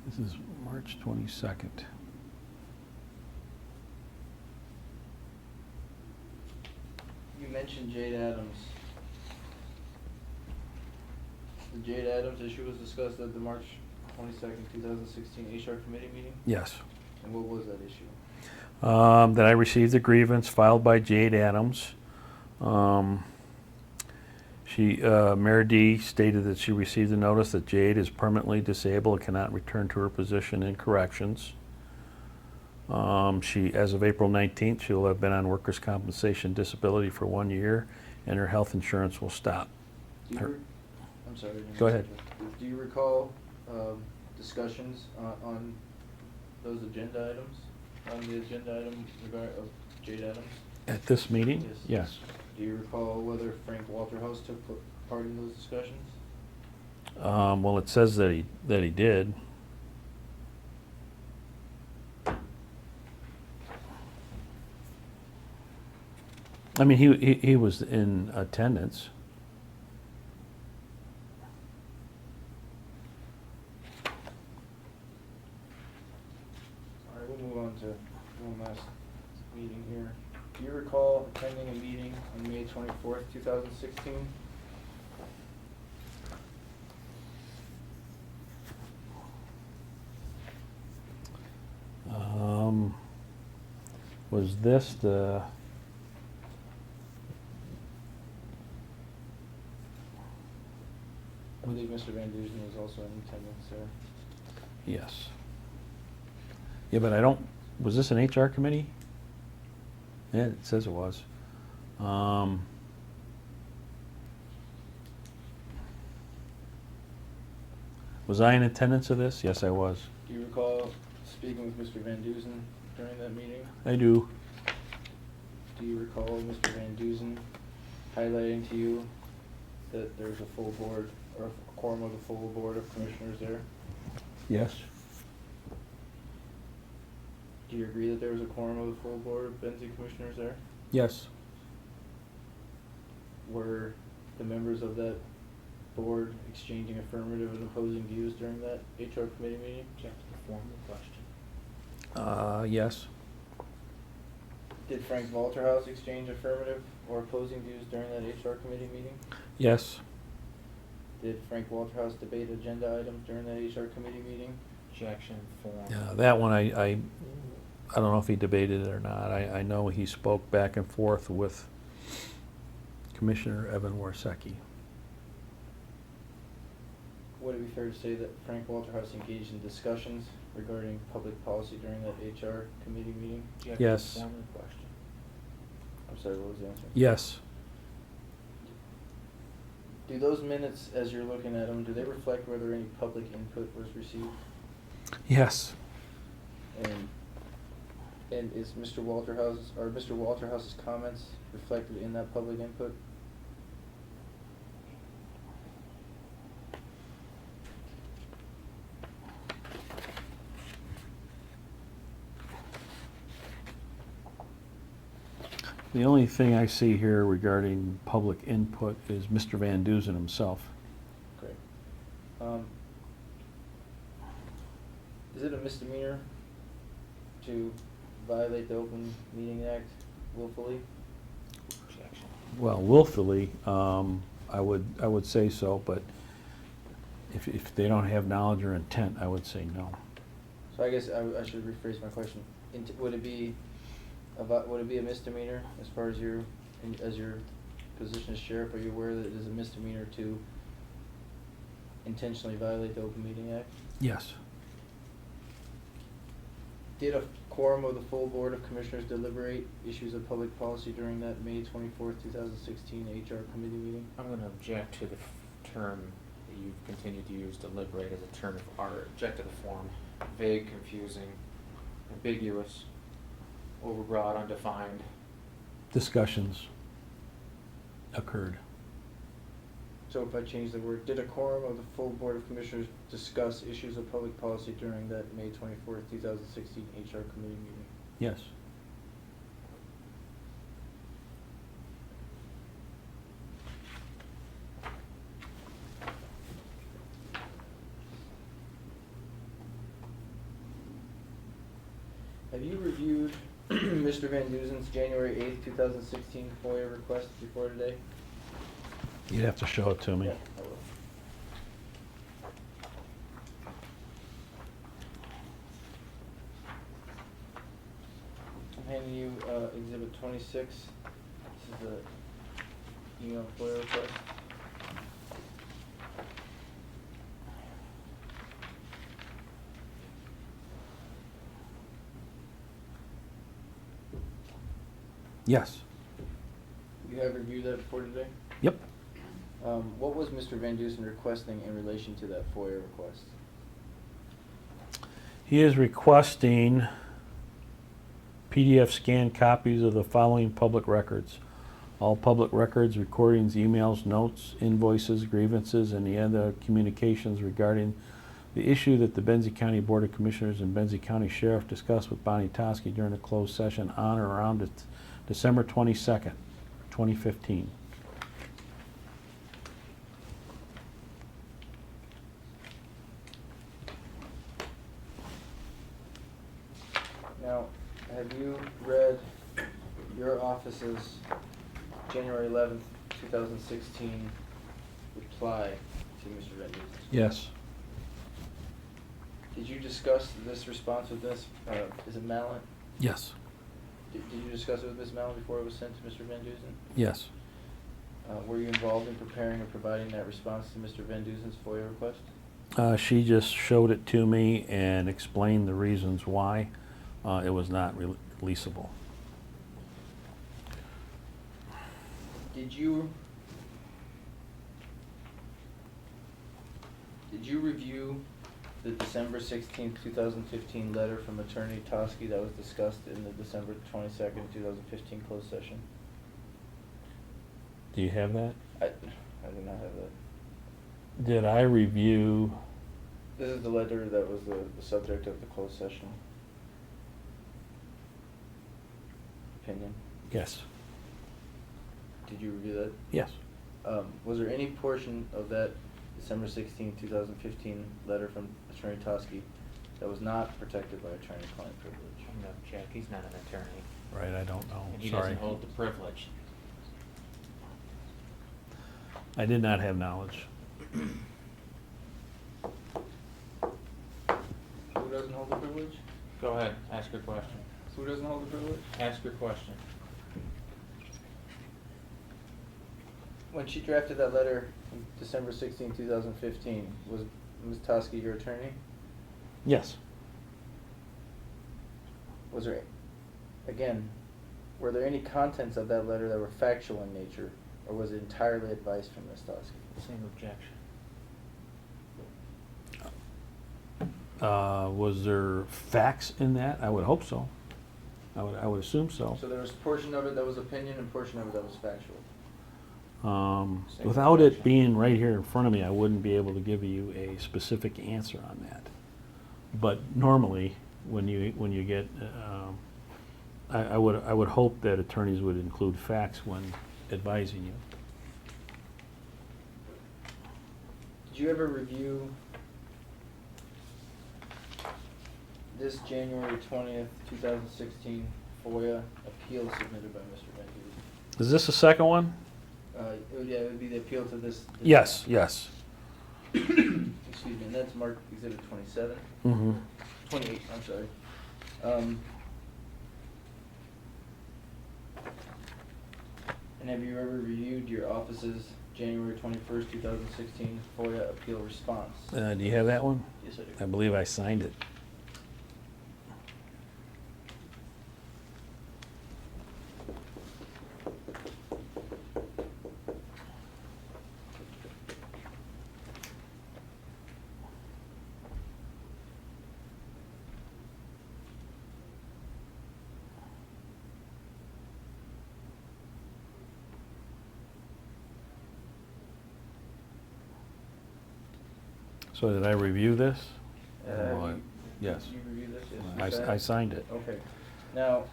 Speaker 2: This is March 22nd.
Speaker 3: You mentioned Jade Adams. The Jade Adams issue was discussed at the March 22nd, 2016 HR committee meeting?
Speaker 2: Yes.
Speaker 3: And what was that issue?
Speaker 2: That I received a grievance filed by Jade Adams. Mayor D stated that she received a notice that Jade is permanently disabled and cannot return to her position in corrections. As of April 19th, she will have been on workers' compensation disability for 1 year, and her health insurance will stop.
Speaker 3: Do you
Speaker 2: Her-
Speaker 3: re- I'm sorry. I didn't
Speaker 2: Go
Speaker 3: mean to
Speaker 2: ahead.
Speaker 3: interrupt. Do you recall discussions on those agenda items? On the agenda item of Jade Adams?
Speaker 2: At this meeting?
Speaker 3: Yes.
Speaker 2: Yes.
Speaker 3: Do you recall whether Frank Walterhouse took part in those discussions?
Speaker 2: Well, it says that he did. I mean, he was in attendance.
Speaker 3: All right, we'll move on to one last meeting here. Do you recall attending a meeting on May 24th, 2016?
Speaker 2: Was this the?
Speaker 3: I believe Mr. VanDussen was also in attendance there.
Speaker 2: Yes. Yeah, but I don't, was this an HR committee? Yeah, it says it was. Was I in attendance of this? Yes, I was.
Speaker 3: Do you recall speaking with Mr. VanDussen during that meeting?
Speaker 2: I do.
Speaker 3: Do you recall Mr. VanDussen highlighting to you that there's a full board, or a quorum of the full board of commissioners there?
Speaker 2: Yes.
Speaker 3: Do you agree that there was a quorum of the full board of Benzie commissioners there?
Speaker 2: Yes.
Speaker 3: Were the members of that board exchanging affirmative and opposing views during that HR committee meeting?
Speaker 5: Object to the form of the question.
Speaker 2: Yes.
Speaker 3: Did Frank Walterhouse exchange affirmative or opposing views during that HR committee meeting?
Speaker 2: Yes.
Speaker 3: Did Frank Walterhouse debate agenda items during that HR committee meeting?
Speaker 5: Objection, form.
Speaker 2: That one I don't know if he debated it or not. I know he spoke back and forth with Commissioner Evan Warsecki.
Speaker 3: Would it be fair to say that Frank Walterhouse engaged in discussions regarding public policy during that HR committee meeting?
Speaker 5: Object to
Speaker 2: Yes.
Speaker 5: the form of the question.
Speaker 3: I'm sorry, what was the answer?
Speaker 2: Yes.
Speaker 3: Do those minutes, as you're looking at them, do they reflect whether any public input was received?
Speaker 2: Yes.
Speaker 3: And is Mr. Walterhouse's comments reflected in that public input?
Speaker 2: The only thing I see here regarding public input is Mr. VanDussen himself.
Speaker 3: Great. Is it a misdemeanor to violate the Open Meeting Act willfully?
Speaker 5: Objection.
Speaker 2: Well, willfully, I would say so, but if they don't have knowledge or intent, I would say no.
Speaker 3: So I guess I should rephrase my question. Would it be a misdemeanor as far as your position as sheriff? Are you aware that it is a misdemeanor to intentionally violate the Open Meeting Act?
Speaker 2: Yes.
Speaker 3: Did a quorum of the full Board of Commissioners deliberate issues of public policy during that May 24th, 2016 HR committee meeting?
Speaker 5: I'm going to object to the term that you've continued to use, deliberate, as a term of art. Object to the form. Vague, confusing, ambiguous, overbroad, undefined.
Speaker 2: Discussions occurred.
Speaker 3: So if I change the word, did a quorum of the full Board of Commissioners discuss issues of public policy during that May 24th, 2016 HR committee meeting?
Speaker 2: Yes.
Speaker 3: Have you reviewed Mr. VanDussen's January 8th, 2016 FOIA request before today?
Speaker 2: You'd have to show it to me.
Speaker 3: Yeah, I will. handing you Exhibit 26. This is the email FOIA request.
Speaker 2: Yes.
Speaker 3: You have reviewed that before today?
Speaker 2: Yep.
Speaker 3: What was Mr. VanDussen requesting in relation to that FOIA request?
Speaker 2: He is requesting PDF scanned copies of the following public records. All public records, recordings, emails, notes, invoices, grievances, and the other communications regarding the issue that the Benzie County Board of Commissioners and Benzie County Sheriff discussed with Bonnie Toski during a closed session on or around December 22nd, 2015.
Speaker 3: Now, have you read your office's January 11th, 2016 reply to Mr. VanDussen?
Speaker 2: Yes.
Speaker 3: Did you discuss this response with Ms. Is it Mallon?
Speaker 2: Yes.
Speaker 3: Did you discuss it with Ms. Mallon before it was sent to Mr. VanDussen?
Speaker 2: Yes.
Speaker 3: Were you involved in preparing or providing that response to Mr. VanDussen's FOIA request?
Speaker 2: She just showed it to me and explained the reasons why it was not releasable.
Speaker 3: Did you review the December 16th, 2015 letter from Attorney Toski that was discussed in the December 22nd, 2015 closed session?
Speaker 2: Do you have that?
Speaker 3: I do not have that.
Speaker 2: Did I review?
Speaker 3: This is the letter that was the subject of the closed session. Opinion.
Speaker 2: Yes.
Speaker 3: Did you review that?
Speaker 2: Yes.
Speaker 3: Was there any portion of that December 16, 2015 letter from Attorney Toski that was not protected by attorney-client privilege?
Speaker 5: No, Jack, he's not an attorney.
Speaker 2: Right, I don't know.
Speaker 5: And he
Speaker 2: Sorry.
Speaker 5: doesn't hold the privilege.
Speaker 2: I did not have knowledge.
Speaker 3: Who doesn't hold the privilege?
Speaker 5: Go ahead, ask your question.
Speaker 3: Who doesn't hold the privilege?
Speaker 5: Ask your question.
Speaker 3: When she drafted that letter in December 16, 2015, was Ms. Toski your attorney?
Speaker 2: Yes.
Speaker 3: Was there, again, were there any contents of that letter that were factual in nature, or was it entirely advice from Ms. Toski?
Speaker 5: Same objection.
Speaker 2: Was there facts in that? I would hope so. I would assume so.
Speaker 3: So there was a portion of it that was opinion and portion of it that was factual.
Speaker 5: Same
Speaker 2: Without it
Speaker 5: objection.
Speaker 2: being right here in front of me, I wouldn't be able to give you a specific answer on that. But normally, when you get, I would hope that attorneys would include facts when advising you.
Speaker 3: Did you ever review this January 20th, 2016 FOIA appeal submitted by Mr. VanDussen?
Speaker 2: Is this the second one?
Speaker 3: It would be the appeal to this.
Speaker 2: Yes, yes.
Speaker 3: Excuse me, and that's marked Exhibit 27.
Speaker 2: Mm-hmm.
Speaker 3: 28, I'm sorry. And have you ever reviewed your office's January 21st, 2016 FOIA appeal response?
Speaker 2: Do you have that one?
Speaker 3: Yes, I do.
Speaker 2: I believe I signed it. So did I review this? Or- Yes.
Speaker 3: You reviewed this? Yes. you
Speaker 2: I signed it.
Speaker 3: Okay. Now,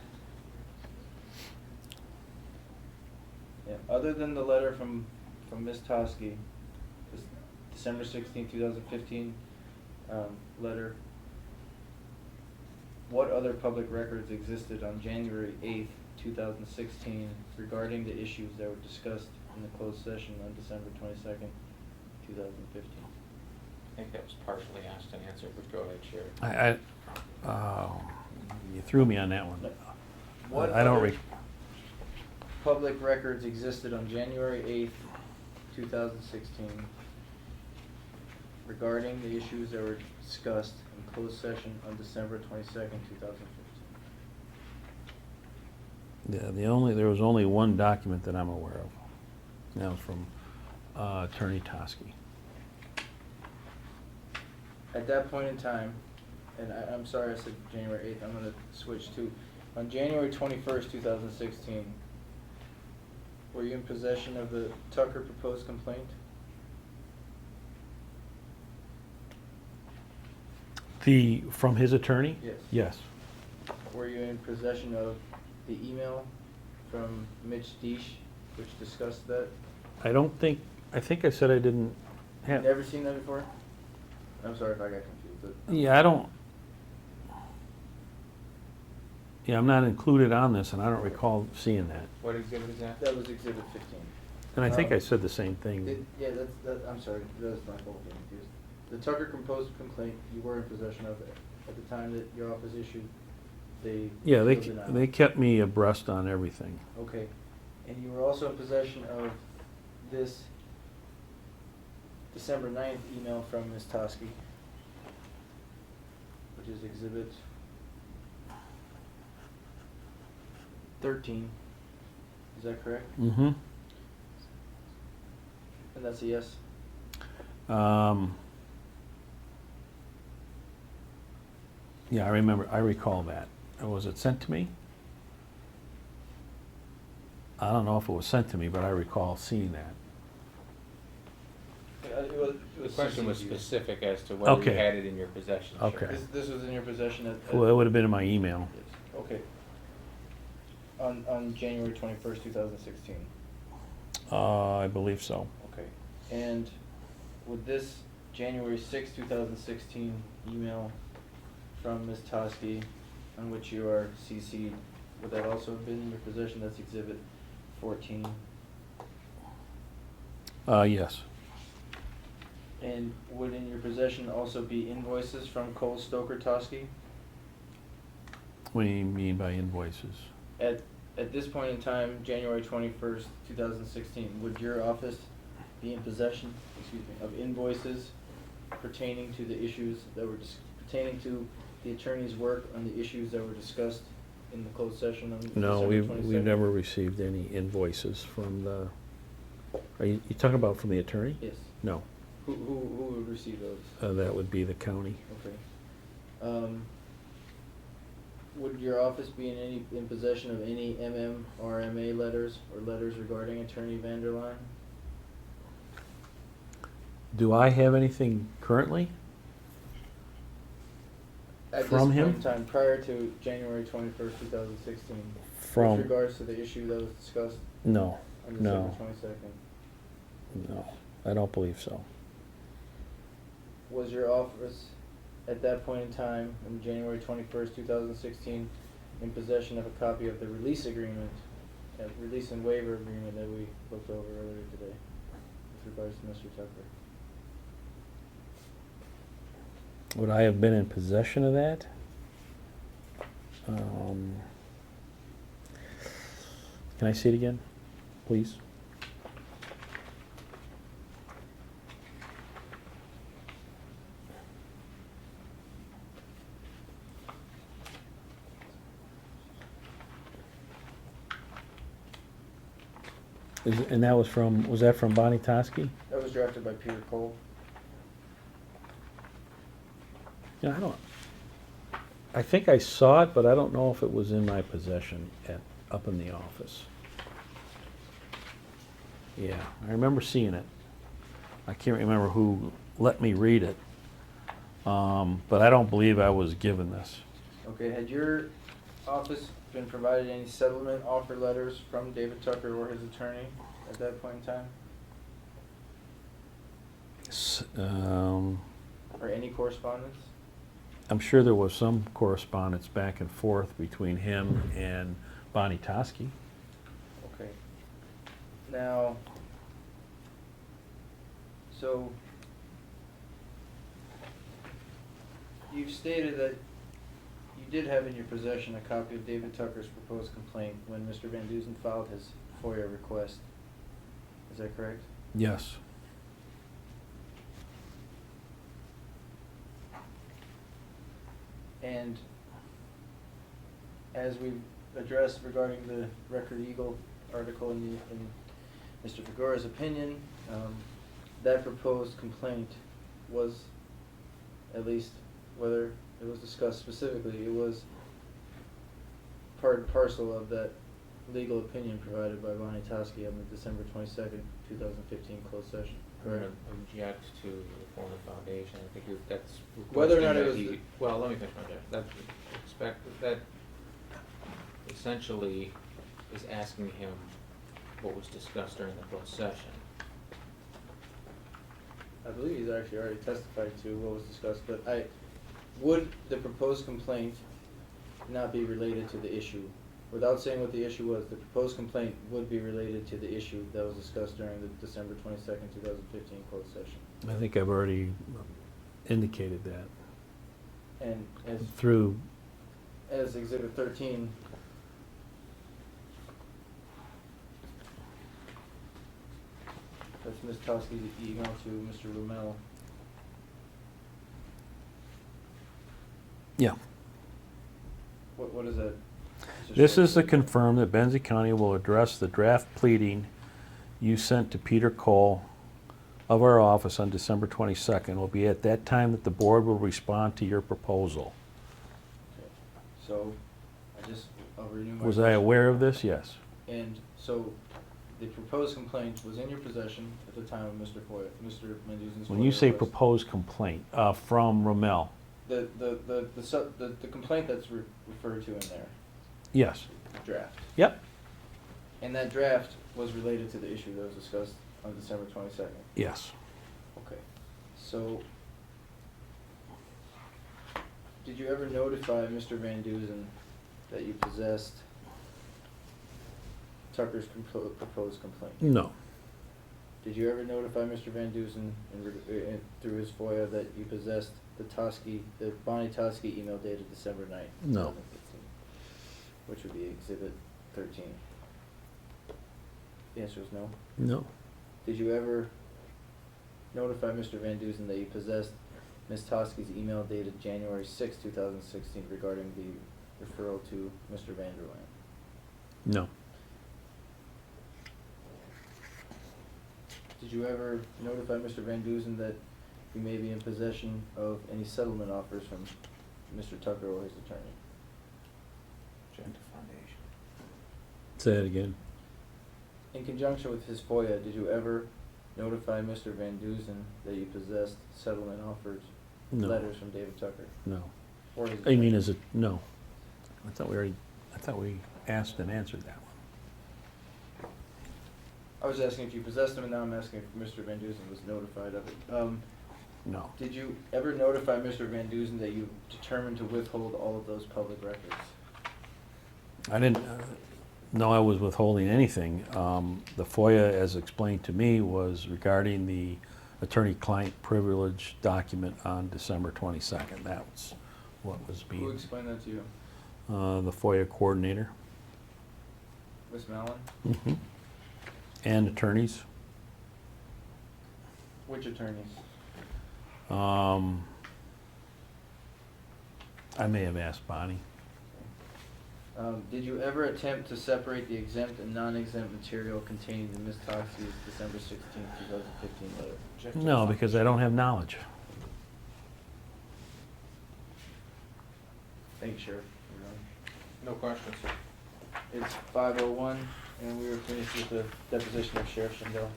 Speaker 3: yeah, other than the letter from Ms. Toski, this December 16, 2015 letter, what other public records existed on January 8th, 2016 regarding the issues that were discussed in the closed session on December 22nd, 2015?
Speaker 5: I think that was partially asked and answered, but go ahead, Sherry.
Speaker 2: You threw me on that one.
Speaker 3: What
Speaker 2: I don't
Speaker 3: other
Speaker 2: re,
Speaker 3: public records existed on January 8th, 2016 regarding the issues that were discussed in closed session on December 22nd, 2015?
Speaker 2: yeah, there was only one document that I'm aware of. And that was from Attorney Toski.
Speaker 3: At that point in time, and I'm sorry I said January 8th, I'm going to switch to, on January 21st, 2016, were you in possession of the Tucker proposed complaint?
Speaker 2: From his attorney?
Speaker 3: Yes.
Speaker 2: Yes.
Speaker 3: Were you in possession of the email from Mitch Deesh, which discussed that?
Speaker 2: I think I said I didn't have.
Speaker 3: Never seen that before? I'm sorry if I got confused, but.
Speaker 2: Yeah, I'm not included on this, and I don't recall seeing that.
Speaker 4: What exhibit is that?
Speaker 3: That was exhibit 15.
Speaker 2: And I think I said the same thing.
Speaker 3: Yeah, I'm sorry, that's my fault, getting confused. The Tucker composed complaint, you were in possession of it at the time that your office issued the.
Speaker 2: Yeah,
Speaker 3: appeal denial.
Speaker 2: they kept me abreast on everything.
Speaker 3: Okay, and you were also in possession of this December 9th email from Ms. Toski, which is exhibit 13. Is that correct?
Speaker 2: Mm-hmm.
Speaker 3: And that's a yes?
Speaker 2: Yeah, I recall that. Was it sent to me? I don't know if it was sent to me, but I recall seeing that.
Speaker 4: The question was specific as to whether you
Speaker 2: Okay.
Speaker 4: had it in your possession. Sure.
Speaker 2: Okay.
Speaker 3: This was in your possession at.
Speaker 2: Well, it would have been in my email.
Speaker 3: Yes, okay. On January 21st, 2016.
Speaker 2: I believe so.
Speaker 3: Okay. And would this January 6th, 2016 email from Ms. Toski, on which you are CC'd, would that also have been in your possession? That's exhibit 14.
Speaker 2: Yes.
Speaker 3: And would in your possession also be invoices from Cole Stoker Toski?
Speaker 2: What do you mean by invoices?
Speaker 3: At this point in time, January 21st, 2016, would your office be in possession, of invoices pertaining to the issues that were pertaining to the attorney's work on the issues that were discussed in the closed session on
Speaker 2: No,
Speaker 3: December 22nd?
Speaker 2: we've never received any invoices from the, are you talking about from the attorney?
Speaker 3: Yes.
Speaker 2: No,
Speaker 3: Who would receive those?
Speaker 2: that would be the county.
Speaker 3: Okay. Would your office be in possession of any MMRMA letters or letters regarding Attorney VanDussen?
Speaker 2: Do I have anything currently?
Speaker 3: At
Speaker 2: From
Speaker 3: this
Speaker 2: him?
Speaker 3: point in time, prior to January 21st, 2016,
Speaker 2: From,
Speaker 3: with regards to the issue that was discussed
Speaker 2: no,
Speaker 3: on December
Speaker 2: no,
Speaker 3: 22nd,
Speaker 2: no, I don't believe so.
Speaker 3: was your office at that point in time, on January 21st, 2016, in possession of a copy of the release agreement, release and waiver agreement that we looked over earlier today with regards to Mr. Tucker?
Speaker 2: Would I have been in possession of that? Can I see it again, please? And that was that from Bonnie Toski?
Speaker 3: That was drafted by Peter Cole.
Speaker 2: Yeah, I think I saw it, but I don't know if it was in my possession up in the office. Yeah, I remember seeing it. I can't remember who let me read it, but I don't believe I was given this.
Speaker 3: Okay, had your office been provided any settlement offer letters from David Tucker or his attorney at that point in time? Or any correspondence?
Speaker 2: I'm sure there was some correspondence back and forth between him and Bonnie Toski.
Speaker 3: Okay. Now, so you've stated that You did have in your possession a copy of David Tucker's proposed complaint when Mr. VanDussen filed his FOIA request. Is that correct?
Speaker 2: Yes.
Speaker 3: And as we've addressed regarding the Record Eagle article in Mr. Figueroa's opinion, that proposed complaint was, at least whether it was discussed specifically, it was part and parcel of that legal opinion provided by Bonnie Toski on the December 22nd, 2015 closed session.
Speaker 5: I'm gonna
Speaker 3: Correct?
Speaker 5: object to the form of foundation. I think that's
Speaker 3: Whether or not
Speaker 5: requesting
Speaker 3: it
Speaker 5: that
Speaker 3: was
Speaker 5: he, well, let me finish my object. That that essentially is asking him what was discussed during the closed session.
Speaker 3: I believe he's actually already testified to what was discussed, but would the proposed complaint not be related to the issue? Without saying what the issue was, the proposed complaint would be related to the issue that was discussed during the December 22nd, 2015 closed session.
Speaker 2: I think I've already indicated that
Speaker 3: And
Speaker 2: through,
Speaker 3: as Exhibit 13, that's Ms. Toski's email to Mr. Rommel.
Speaker 2: yeah.
Speaker 3: What is that? Mr.
Speaker 2: This is to
Speaker 3: Schendel?
Speaker 2: confirm that Benzie County will address the draft pleading you sent to Peter Cole of our office on December 22nd. It will be at that time that the board will respond to your proposal.
Speaker 3: Okay. So, I'll renew my
Speaker 2: Was I
Speaker 3: question.
Speaker 2: aware of this? Yes.
Speaker 3: And so, the proposed complaint was in your possession at the time of Mr. VanDussen's
Speaker 2: When you say
Speaker 3: request.
Speaker 2: proposed complaint, from Rommel,
Speaker 3: The complaint that's referred to in there,
Speaker 2: yes.
Speaker 3: draft.
Speaker 2: Yep.
Speaker 3: And that draft was related to the issue that was discussed on December 22nd.
Speaker 2: Yes.
Speaker 3: Okay. So, did you ever notify Mr. VanDussen that you possessed Tucker's proposed complaint?
Speaker 2: No.
Speaker 3: Did you ever notify Mr. VanDussen through his FOIA that you possessed the Bonnie Toski email dated December 9th,
Speaker 2: No.
Speaker 3: 2015, which would be Exhibit 13? The answer is no.
Speaker 2: No.
Speaker 3: Did you ever notify Mr. VanDussen that you possessed Ms. Toski's email dated January 6, 2016 regarding the referral to Mr. Vanderland?
Speaker 2: No.
Speaker 3: Did you ever notify Mr. VanDussen that you may be in possession of any settlement offers from Mr. Tucker or his attorney?
Speaker 5: Object to foundation.
Speaker 2: Say it again.
Speaker 3: In conjunction with his FOIA, did you ever notify Mr. VanDussen that you possessed settlement offers,
Speaker 2: No.
Speaker 3: letters from David Tucker
Speaker 2: No.
Speaker 3: or his
Speaker 2: I mean,
Speaker 3: attorney?
Speaker 2: is it, no. I thought we asked and answered that one.
Speaker 3: I was asking if you possessed them, and now I'm asking if Mr. VanDussen was notified of it.
Speaker 2: No.
Speaker 3: Did you ever notify Mr. VanDussen that you determined to withhold all of those public records?
Speaker 2: I didn't know I was withholding anything. The FOIA, as explained to me, was regarding the attorney-client privilege document on December 22nd. That was what was
Speaker 3: Who
Speaker 2: being,
Speaker 3: explained that to you?
Speaker 2: the FOIA coordinator.
Speaker 3: Ms. Mallon?
Speaker 2: Mm-hmm. And attorneys.
Speaker 3: Which attorneys?
Speaker 2: I may have asked Bonnie.
Speaker 3: Did you ever attempt to separate the exempt and non-exempt material contained in Ms. Toxi's December 16, 2015 letter?
Speaker 5: Object to
Speaker 2: No,
Speaker 5: the
Speaker 2: because I don't have knowledge.
Speaker 3: Thank you, Sheriff.
Speaker 4: No questions.
Speaker 3: It's 5:01, and we were finished with the deposition of Sheriff Schendel.